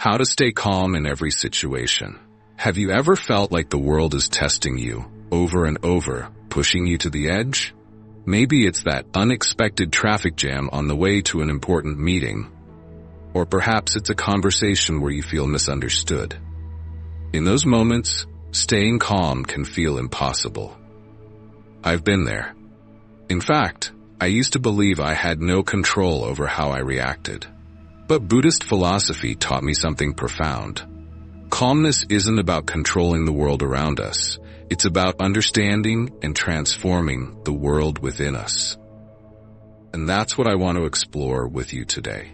How to stay calm in every situation. Have you ever felt like the world is testing you, over and over, pushing you to the edge? Maybe it's that unexpected traffic jam on the way to an important meeting. Or perhaps it's a conversation where you feel misunderstood. In those moments, staying calm can feel impossible. I've been there. In fact, I used to believe I had no control over how I reacted. But Buddhist philosophy taught me something profound. Calmness isn't about controlling the world around us. It's about understanding and transforming the world within us. And that's what I want to explore with you today.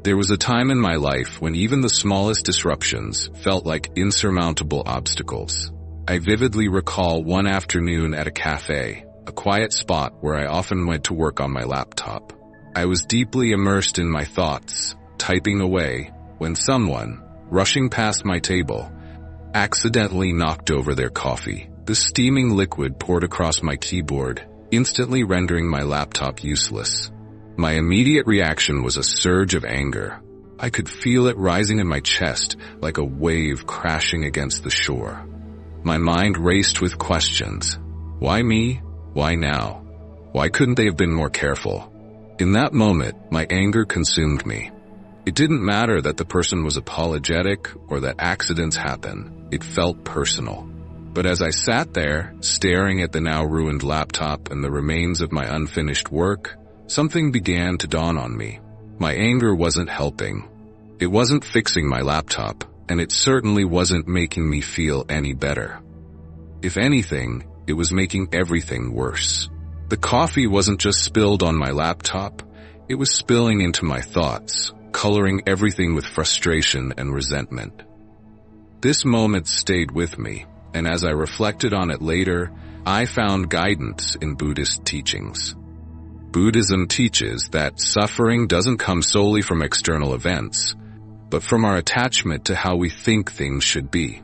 There was a time in my life when even the smallest disruptions felt like insurmountable obstacles. I vividly recall one afternoon at a cafe, a quiet spot where I often went to work on my laptop. I was deeply immersed in my thoughts, typing away, when someone, rushing past my table, accidentally knocked over their coffee. The steaming liquid poured across my keyboard, instantly rendering my laptop useless. My immediate reaction was a surge of anger. I could feel it rising in my chest like a wave crashing against the shore. My mind raced with questions. Why me? Why now? Why couldn't they have been more careful? In that moment, my anger consumed me. It didn't matter that the person was apologetic or that accidents happen. It felt personal. But as I sat there, staring at the now ruined laptop and the remains of my unfinished work, something began to dawn on me. My anger wasn't helping. It wasn't fixing my laptop, and it certainly wasn't making me feel any better. If anything, it was making everything worse. The coffee wasn't just spilled on my laptop, it was spilling into my thoughts, coloring everything with frustration and resentment. This moment stayed with me, and as I reflected on it later, I found guidance in Buddhist teachings. Buddhism teaches that suffering doesn't come solely from external events, but from our attachment to how we think things should be.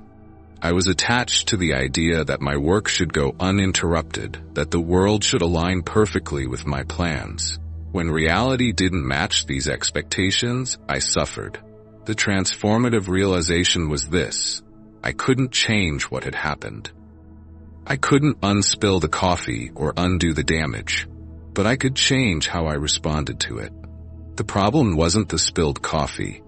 I was attached to the idea that my work should go uninterrupted, that the world should align perfectly with my plans. When reality didn't match these expectations, I suffered. The transformative realization was this: I couldn't change what had happened. I couldn't unspill the coffee or undo the damage, but I could change how I responded to it. The problem wasn't the spilled coffee.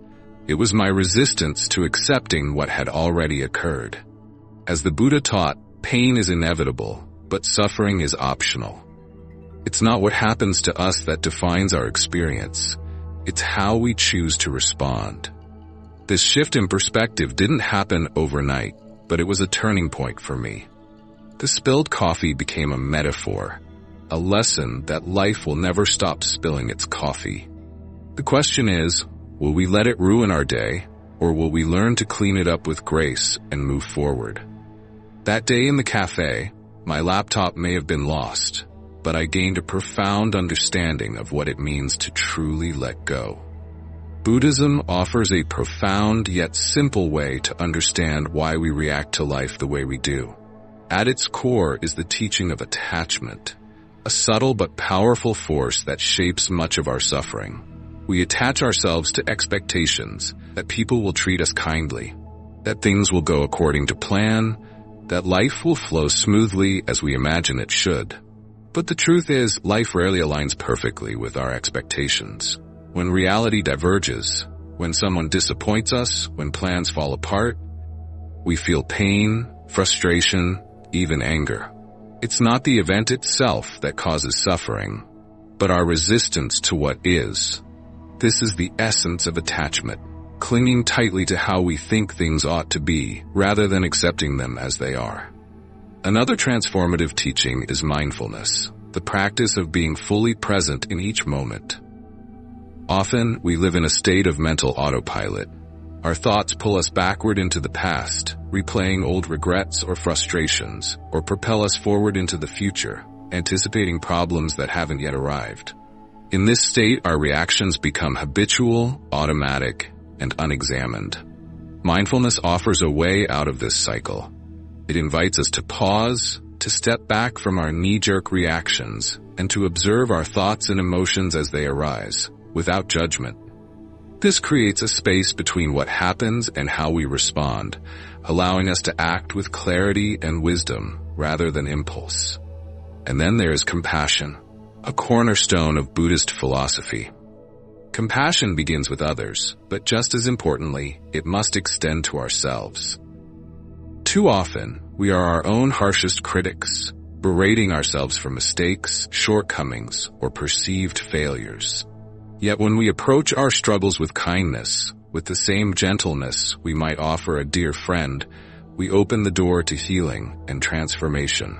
It was my resistance to accepting what had already occurred. As the Buddha taught, pain is inevitable, but suffering is optional. It's not what happens to us that defines our experience. It's how we choose to respond. This shift in perspective didn't happen overnight, but it was a turning point for me. The spilled coffee became a metaphor, a lesson that life will never stop spilling its coffee. The question is, will we let it ruin our day, or will we learn to clean it up with grace and move forward? That day in the cafe, my laptop may have been lost, but I gained a profound understanding of what it means to truly let go. Buddhism offers a profound yet simple way to understand why we react to life the way we do. At its core is the teaching of attachment, a subtle but powerful force that shapes much of our suffering. We attach ourselves to expectations that people will treat us kindly, that things will go according to plan, that life will flow smoothly as we imagine it should. But the truth is, life rarely aligns perfectly with our expectations. When reality diverges, when someone disappoints us, when plans fall apart, we feel pain, frustration, even anger. It's not the event itself that causes suffering, but our resistance to what is. This is the essence of attachment, clinging tightly to how we think things ought to be, rather than accepting them as they are. Another transformative teaching is mindfulness, the practice of being fully present in each moment. Often, we live in a state of mental autopilot. Our thoughts pull us backward into the past, replaying old regrets or frustrations, or propel us forward into the future, anticipating problems that haven't yet arrived. In this state, our reactions become habitual, automatic, and unexamined. Mindfulness offers a way out of this cycle. It invites us to pause, to step back from our knee-jerk reactions, and to observe our thoughts and emotions as they arise, without judgment. This creates a space between what happens and how we respond, allowing us to act with clarity and wisdom rather than impulse. And then there is compassion, a cornerstone of Buddhist philosophy. Compassion begins with others, but just as importantly, it must extend to ourselves. Too often, we are our own harshest critics, berating ourselves for mistakes, shortcomings, or perceived failures. Yet when we approach our struggles with kindness, with the same gentleness we might offer a dear friend, we open the door to healing and transformation.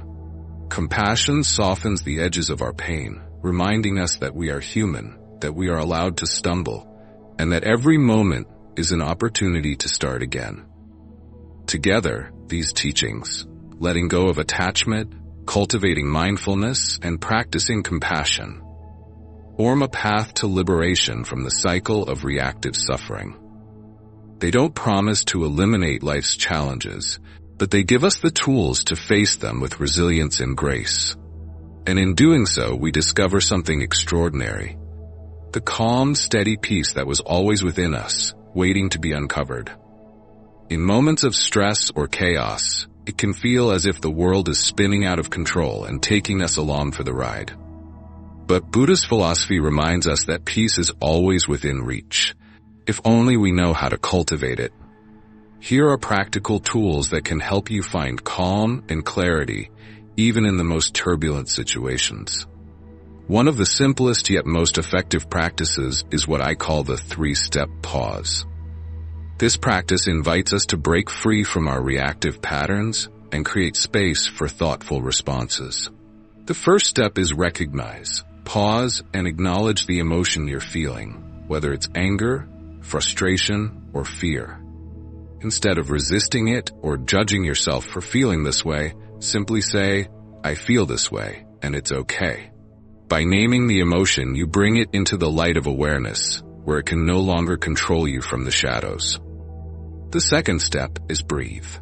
Compassion softens the edges of our pain, reminding us that we are human, that we are allowed to stumble, and that every moment is an opportunity to start again. Together, these teachings, letting go of attachment, cultivating mindfulness, and practicing compassion, form a path to liberation from the cycle of reactive suffering. They don't promise to eliminate life's challenges, but they give us the tools to face them with resilience and grace. And in doing so, we discover something extraordinary. The calm, steady peace that was always within us, waiting to be uncovered. In moments of stress or chaos, it can feel as if the world is spinning out of control and taking us along for the ride. But Buddhist philosophy reminds us that peace is always within reach, if only we know how to cultivate it. Here are practical tools that can help you find calm and clarity, even in the most turbulent situations. One of the simplest yet most effective practices is what I call the 3-step pause. This practice invites us to break free from our reactive patterns and create space for thoughtful responses. The first step is recognize, pause, and acknowledge the emotion you're feeling, whether it's anger, frustration, or fear. Instead of resisting it or judging yourself for feeling this way, simply say, "I feel this way, and it's okay." By naming the emotion, you bring it into the light of awareness, where it can no longer control you from the shadows. The second step is breathe.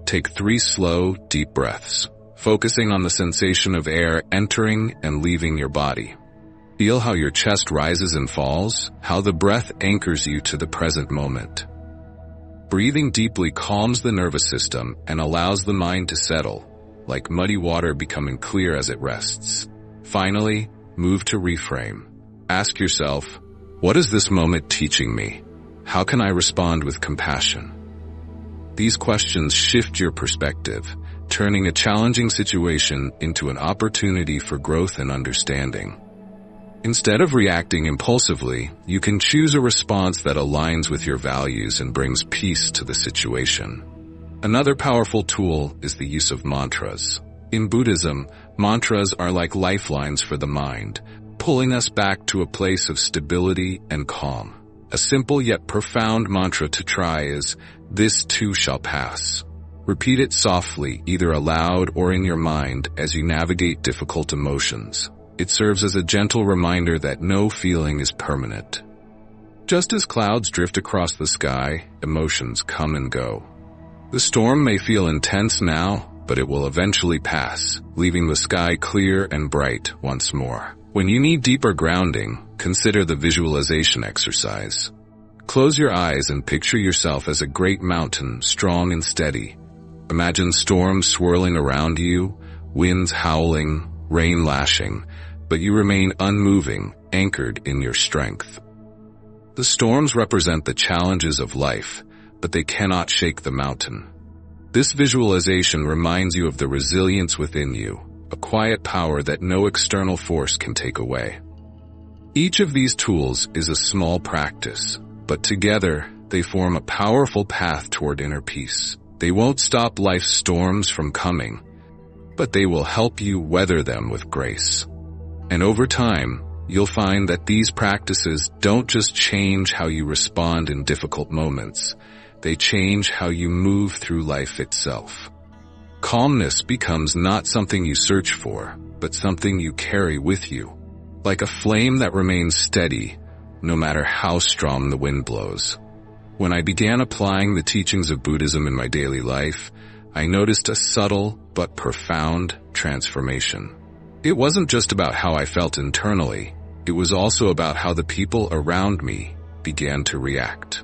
Take 3 slow, deep breaths, focusing on the sensation of air entering and leaving your body. Feel how your chest rises and falls, how the breath anchors you to the present moment. Breathing deeply calms the nervous system and allows the mind to settle, like muddy water becoming clear as it rests. Finally, move to reframe. Ask yourself, what is this moment teaching me? How can I respond with compassion? These questions shift your perspective, turning a challenging situation into an opportunity for growth and understanding. Instead of reacting impulsively, you can choose a response that aligns with your values and brings peace to the situation. Another powerful tool is the use of mantras. In Buddhism, mantras are like lifelines for the mind, pulling us back to a place of stability and calm. A simple yet profound mantra to try is, "This too shall pass." Repeat it softly, either aloud or in your mind, as you navigate difficult emotions. It serves as a gentle reminder that no feeling is permanent. Just as clouds drift across the sky, emotions come and go. The storm may feel intense now, but it will eventually pass, leaving the sky clear and bright once more. When you need deeper grounding, consider the visualization exercise. Close your eyes and picture yourself as a great mountain, strong and steady. Imagine storms swirling around you, winds howling, rain lashing, but you remain unmoving, anchored in your strength. The storms represent the challenges of life, but they cannot shake the mountain. This visualization reminds you of the resilience within you, a quiet power that no external force can take away. Each of these tools is a small practice, but together they form a powerful path toward inner peace. They won't stop life's storms from coming, but they will help you weather them with grace. And over time, you'll find that these practices don't just change how you respond in difficult moments, they change how you move through life itself. Calmness becomes not something you search for, but something you carry with you, like a flame that remains steady, no matter how strong the wind blows. When I began applying the teachings of Buddhism in my daily life, I noticed a subtle but profound transformation. It wasn't just about how I felt internally, it was also about how the people around me, began to react.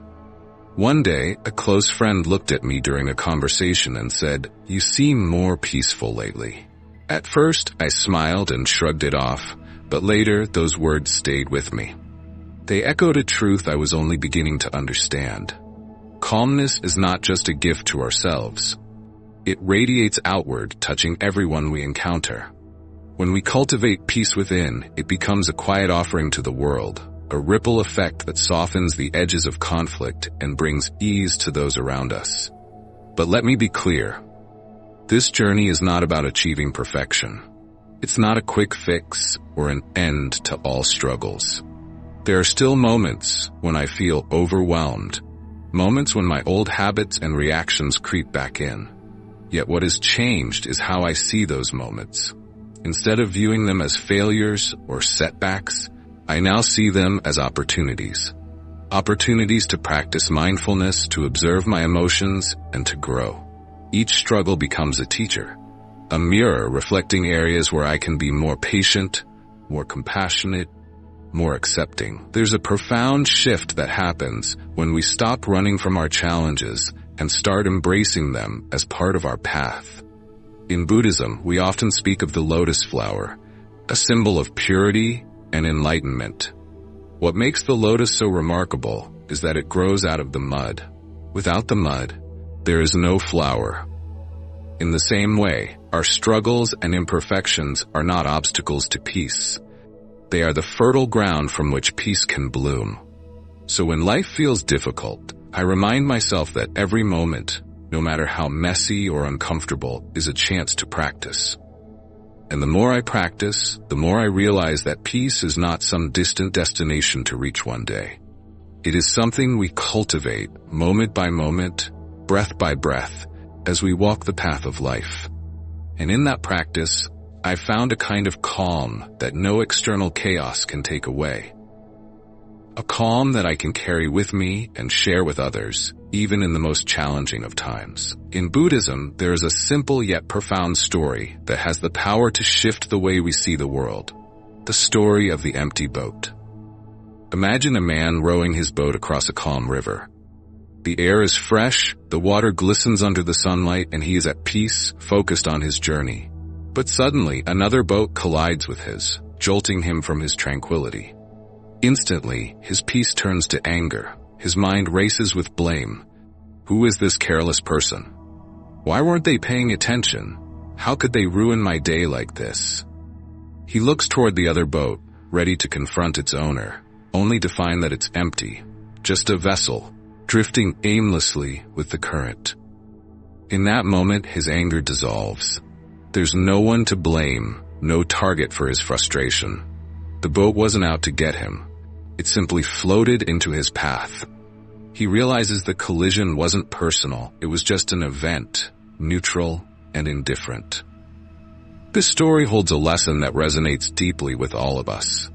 One day, a close friend looked at me during a conversation and said, "You seem more peaceful lately." At first, I smiled and shrugged it off, but later those words stayed with me. They echoed a truth I was only beginning to understand. Calmness is not just a gift to ourselves. It radiates outward, touching everyone we encounter. When we cultivate peace within, it becomes a quiet offering to the world, a ripple effect that softens the edges of conflict and brings ease to those around us. But let me be clear. This journey is not about achieving perfection. It's not a quick fix or an end to all struggles. There are still moments when I feel overwhelmed, moments when my old habits and reactions creep back in. Yet what has changed is how I see those moments. Instead of viewing them as failures or setbacks, I now see them as opportunities. Opportunities to practice mindfulness, to observe my emotions, and to grow. Each struggle becomes a teacher, a mirror reflecting areas where I can be more patient, more compassionate, more accepting. There's a profound shift that happens when we stop running from our challenges and start embracing them as part of our path. In Buddhism, we often speak of the lotus flower, a symbol of purity and enlightenment. What makes the lotus so remarkable is that it grows out of the mud. Without the mud, there is no flower. In the same way, our struggles and imperfections are not obstacles to peace. They are the fertile ground from which peace can bloom. So when life feels difficult, I remind myself that every moment, no matter how messy or uncomfortable, is a chance to practice. And the more I practice, the more I realize that peace is not some distant destination to reach one day. It is something we cultivate moment by moment, breath by breath, as we walk the path of life. And in that practice, I've found a kind of calm that no external chaos can take away. A calm that I can carry with me and share with others, even in the most challenging of times. In Buddhism, there is a simple yet profound story that has the power to shift the way we see the world. The story of the empty boat. Imagine a man rowing his boat across a calm river. The air is fresh, the water glistens under the sunlight, and he is at peace, focused on his journey. But suddenly, another boat collides with his, jolting him from his tranquility. Instantly, his peace turns to anger. His mind races with blame. Who is this careless person? Why weren't they paying attention? How could they ruin my day like this? He looks toward the other boat, ready to confront its owner, only to find that it's empty, just a vessel, drifting aimlessly with the current. In that moment, his anger dissolves. There's no one to blame, no target for his frustration. The boat wasn't out to get him. It simply floated into his path. He realizes the collision wasn't personal. It was just an event, neutral and indifferent. This story holds a lesson that resonates deeply with all of us.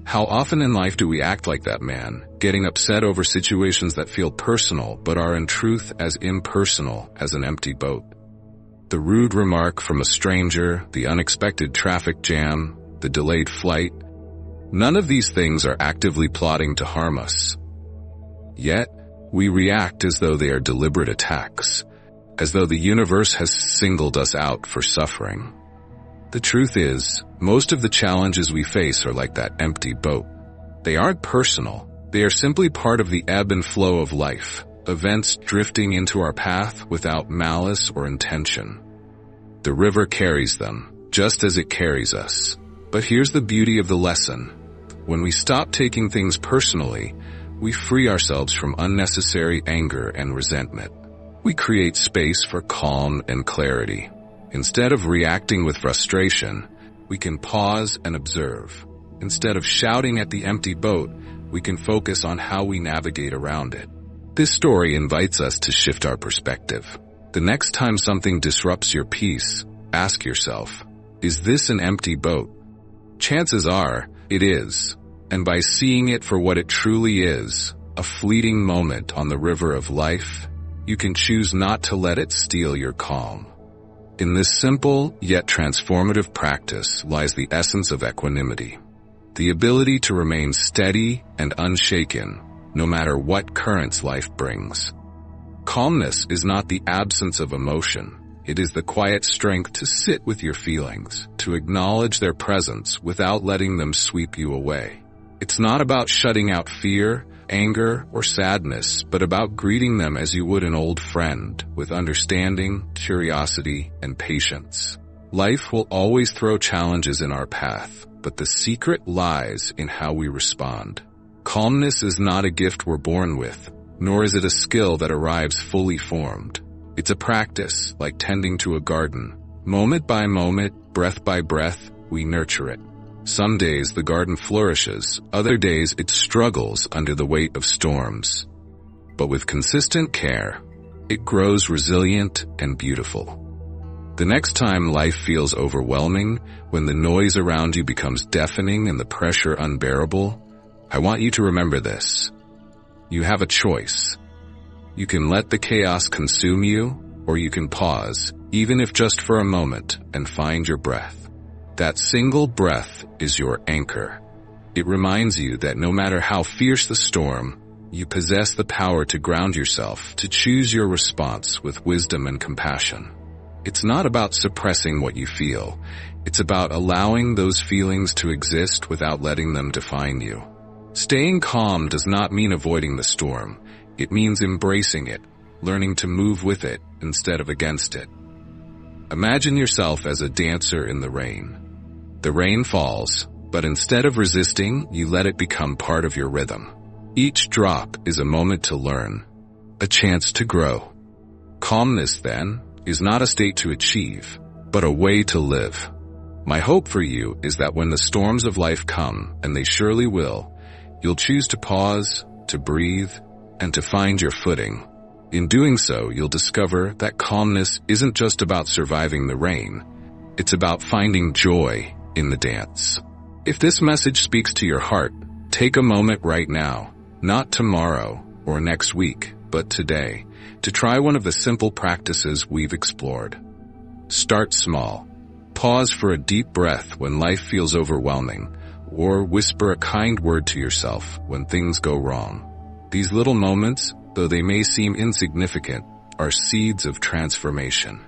How often in life do we act like that man, getting upset over situations that feel personal but are in truth as impersonal as an empty boat? The rude remark from a stranger, the unexpected traffic jam, the delayed flight. None of these things are actively plotting to harm us. Yet, we react as though they are deliberate attacks, as though the universe has singled us out for suffering. The truth is, most of the challenges we face are like that empty boat. They aren't personal. They are simply part of the ebb and flow of life, events drifting into our path without malice or intention. The river carries them, just as it carries us. But here's the beauty of the lesson. When we stop taking things personally, we free ourselves from unnecessary anger and resentment. We create space for calm and clarity. Instead of reacting with frustration, we can pause and observe. Instead of shouting at the empty boat, we can focus on how we navigate around it. This story invites us to shift our perspective. The next time something disrupts your peace, ask yourself, is this an empty boat? Chances are, it is. And by seeing it for what it truly is, a fleeting moment on the river of life, you can choose not to let it steal your calm. In this simple yet transformative practice lies the essence of equanimity, the ability to remain steady and unshaken no matter what currents life brings. Calmness is not the absence of emotion. It is the quiet strength to sit with your feelings, to acknowledge their presence without letting them sweep you away. It's not about shutting out fear, anger, or sadness, but about greeting them as you would an old friend, with understanding, curiosity, and patience. Life will always throw challenges in our path, but the secret lies in how we respond. Calmness is not a gift we're born with, nor is it a skill that arrives fully formed. It's a practice, like tending to a garden. Moment by moment, breath by breath, we nurture it. Some days the garden flourishes, other days it struggles under the weight of storms. But with consistent care, it grows resilient and beautiful. The next time life feels overwhelming, when the noise around you becomes deafening and the pressure unbearable, I want you to remember this. You have a choice. You can let the chaos consume you, or you can pause, even if just for a moment, and find your breath. That single breath is your anchor. It reminds you that no matter how fierce the storm, you possess the power to ground yourself, to choose your response with wisdom and compassion. It's not about suppressing what you feel. It's about allowing those feelings to exist without letting them define you. Staying calm does not mean avoiding the storm. It means embracing it, learning to move with it instead of against it. Imagine yourself as a dancer in the rain. The rain falls, but instead of resisting, you let it become part of your rhythm. Each drop is a moment to learn, a chance to grow. Calmness, then, is not a state to achieve, but a way to live. My hope for you is that when the storms of life come, and they surely will, you'll choose to pause, to breathe, and to find your footing. In doing so, you'll discover that calmness isn't just about surviving the rain. It's about finding joy in the dance. If this message speaks to your heart, take a moment right now, not tomorrow or next week, but today, to try one of the simple practices we've explored. Start small. Pause for a deep breath when life feels overwhelming, or whisper a kind word to yourself when things go wrong. These little moments, though they may seem insignificant, are seeds of transformation.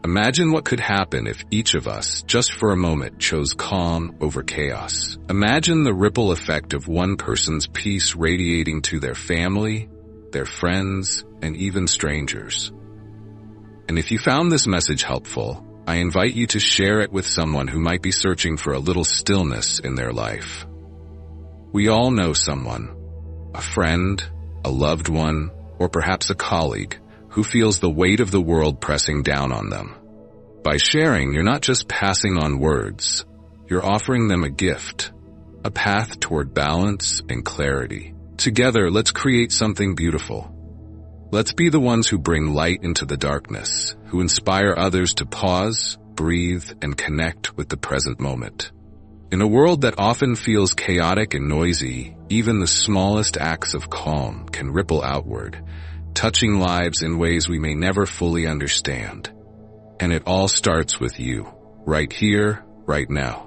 Imagine what could happen if each of us, just for a moment, chose calm over chaos. Imagine the ripple effect of one person's peace radiating to their family, their friends, and even strangers. And if you found this message helpful, I invite you to share it with someone who might be searching for a little stillness in their life. We all know someone, a friend, a loved one, or perhaps a colleague, who feels the weight of the world pressing down on them. By sharing, you're not just passing on words, you're offering them a gift, a path toward balance and clarity. Together, let's create something beautiful. Let's be the ones who bring light into the darkness, who inspire others to pause, breathe, and connect with the present moment. In a world that often feels chaotic and noisy, even the smallest acts of calm can ripple outward, touching lives in ways we may never fully understand. And it all starts with you, right here, right now.